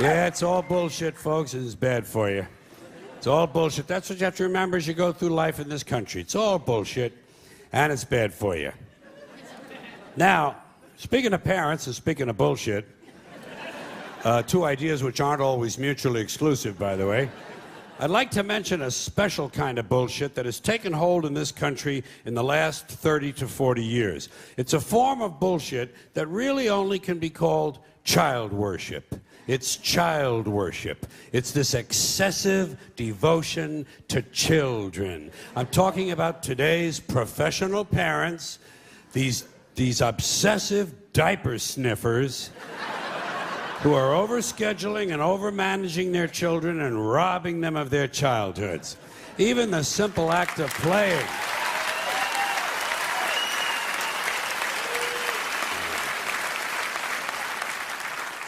Yeah, it's all bullshit, folks. It's bad for you. It's all bullshit. That's what you have to remember as you go through life in this country. It's all bullshit, and it's bad for you. Now, speaking of parents and speaking of bullshit, two ideas which aren't always mutually exclusive, by the way, I'd like to mention a special kind of bullshit that has taken hold in this country in the last 30 to 40 years. It's a form of bullshit that really only can be called child worship. It's child worship. It's this excessive devotion to children. I'm talking about today's professional parents, these obsessive diaper sniffers who are overscheduling and overmanaging their children and robbing them of their childhoods. Even the simple act of playing.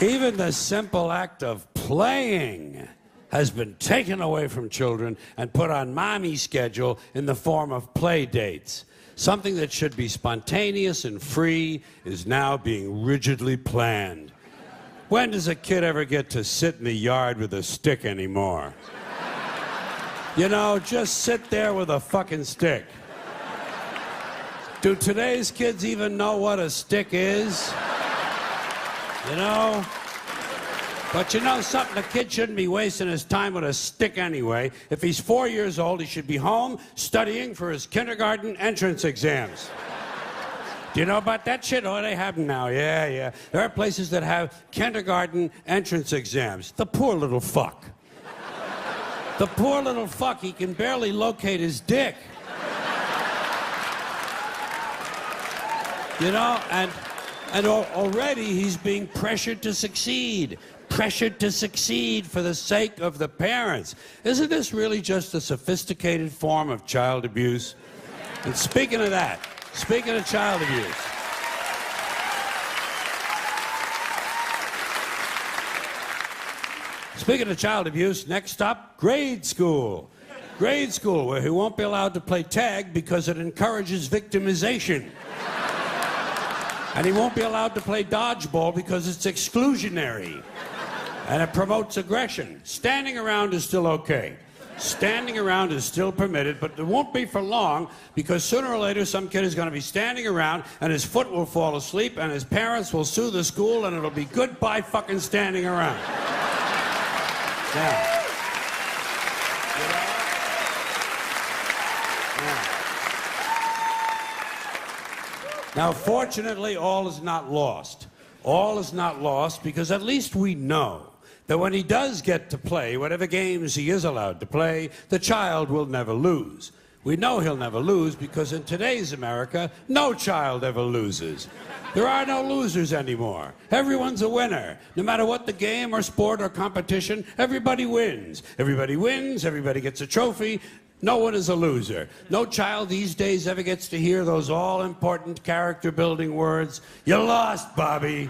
Even the simple act of playing has been taken away from children and put on mommy's schedule in the form of play dates. Something that should be spontaneous and free is now being rigidly planned. When does a kid ever get to sit in the yard with a stick anymore? You know, just sit there with a fucking stick. Do today's kids even know what a stick is? You know? But you know something? A kid shouldn't be wasting his time with a stick anyway. If he's 4 years old, he should be home studying for his kindergarten entrance exams. Do you know about that shit? Oh, they have them now. Yeah. There are places that have kindergarten entrance exams. The poor little fuck. The poor little fuck, he can barely locate his dick. You know, and already he's being pressured to succeed. Pressured to succeed for the sake of the parents. Isn't this really just a sophisticated form of child abuse? And speaking of that, speaking of child abuse, next up, grade school. Grade school, where he won't be allowed to play tag because it encourages victimization. And he won't be allowed to play dodgeball because it's exclusionary. And it promotes aggression. Standing around is still okay. Standing around is still permitted, but it won't be for long because sooner or later some kid is going to be standing around and his foot will fall asleep and his parents will sue the school and it'll be goodbye fucking standing around. Now, fortunately, all is not lost. All is not lost because at least we know that when he does get to play, whatever games he is allowed to play, the child will never lose. We know he'll never lose because in today's America, no child ever loses. There are no losers anymore. Everyone's a winner. No matter what the game or sport or competition, everybody wins. Everybody wins, everybody gets a trophy. No one is a loser. No child these days ever gets to hear those all-important character-building words, "You lost, Bobby.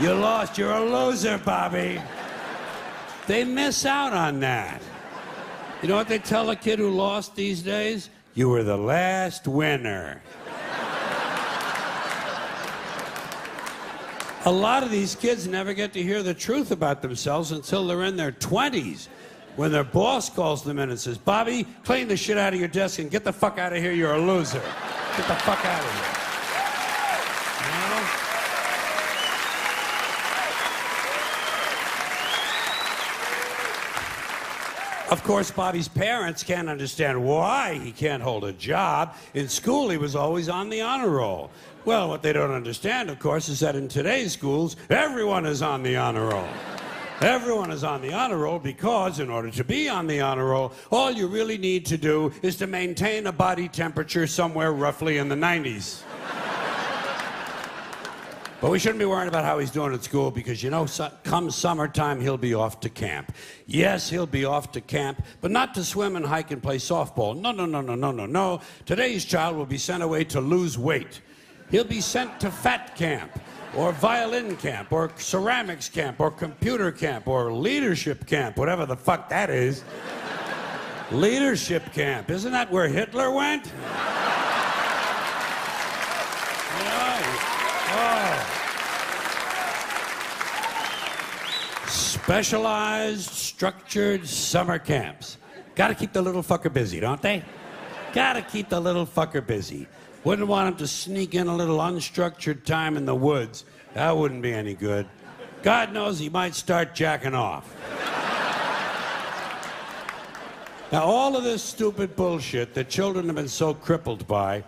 You lost. You're a loser, Bobby." They miss out on that. You know what they tell a kid who lost these days? You were the last winner. A lot of these kids never get to hear the truth about themselves until they're in their 20s. When their boss calls them in and says, "Bobby, clean the shit out of your desk and get the fuck out of here, you're a loser. Get the fuck out of here." Of course, Bobby's parents can't understand why he can't hold a job. In school, he was always on the honor roll. Well, what they don't understand, of course, is that in today's schools, everyone is on the honor roll. Everyone is on the honor roll because in order to be on the honor roll, all you really need to do is to maintain a body temperature somewhere roughly in the 90s. But we shouldn't be worrying about how he's doing at school because, you know, come summertime, he'll be off to camp. Yes, he'll be off to camp, but not to swim and hike and play softball. No. Today's child will be sent away to lose weight. He'll be sent to fat camp, or violin camp, or ceramics camp, or computer camp, or leadership camp, whatever the fuck that is. Leadership camp. Isn't that where Hitler went? Specialized, structured summer camps. Gotta keep the little fucker busy, don't they? Gotta keep the little fucker busy. Wouldn't want him to sneak in a little unstructured time in the woods. That wouldn't be any good. God knows he might start jacking off. Now, all of this stupid bullshit that children have been so crippled by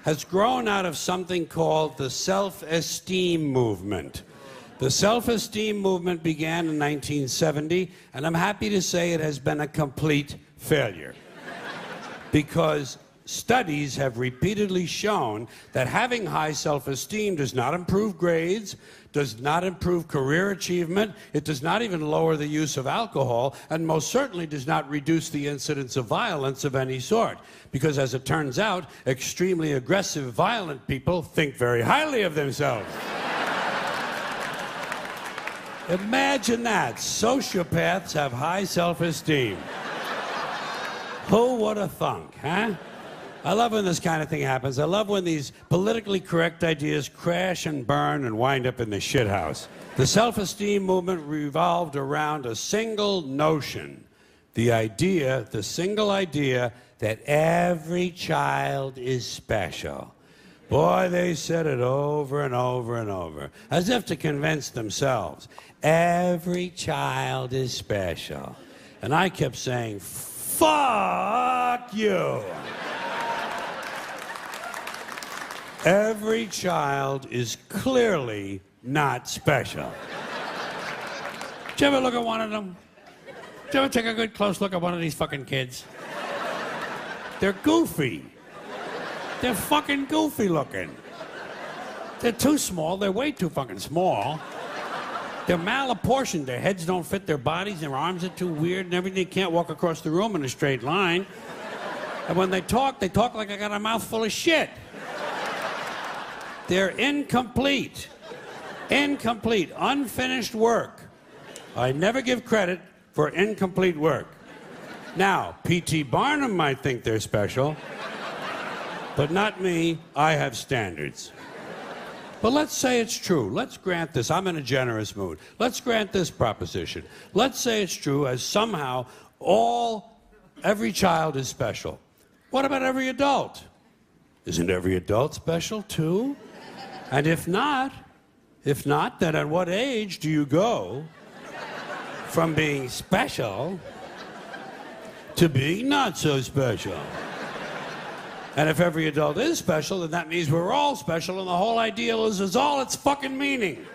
has grown out of something called the self-esteem movement. The self-esteem movement began in 1970, and I'm happy to say it has been a complete failure. Because studies have repeatedly shown that having high self-esteem does not improve grades, does not improve career achievement, it does not even lower the use of alcohol, and most certainly does not reduce the incidence of violence of any sort. Because as it turns out, extremely aggressive, violent people think very highly of themselves. Imagine that. Sociopaths have high self-esteem. Who would have thunk, huh? I love when this kind of thing happens. I love when these politically correct ideas crash and burn and wind up in the shithouse. The self-esteem movement revolved around a single notion. The single idea that every child is special. Boy, they said it over and over and over, as if to convince themselves. Every child is special. And I kept saying, fuck you. Every child is clearly not special. Did you ever look at one of them? Did you ever take a good close look at one of these fucking kids? They're goofy. They're fucking goofy looking. They're too small. They're way too fucking small. They're malapportioned. Their heads don't fit their bodies. Their arms are too weird and everything. They can't walk across the room in a straight line. And when they talk like I got a mouthful of shit. They're incomplete. Incomplete. Unfinished work. I never give credit for incomplete work. Now, P.T. Barnum might think they're special, but not me. I have standards. But let's say it's true. Let's grant this. I'm in a generous mood. Let's grant this proposition. Let's say it's true as somehow every child is special. What about every adult? Isn't every adult special too? And if not, then at what age do you go from being special to being not so special? And if every adult is special, then that means we're all special, and the whole idea is all its fucking meaning.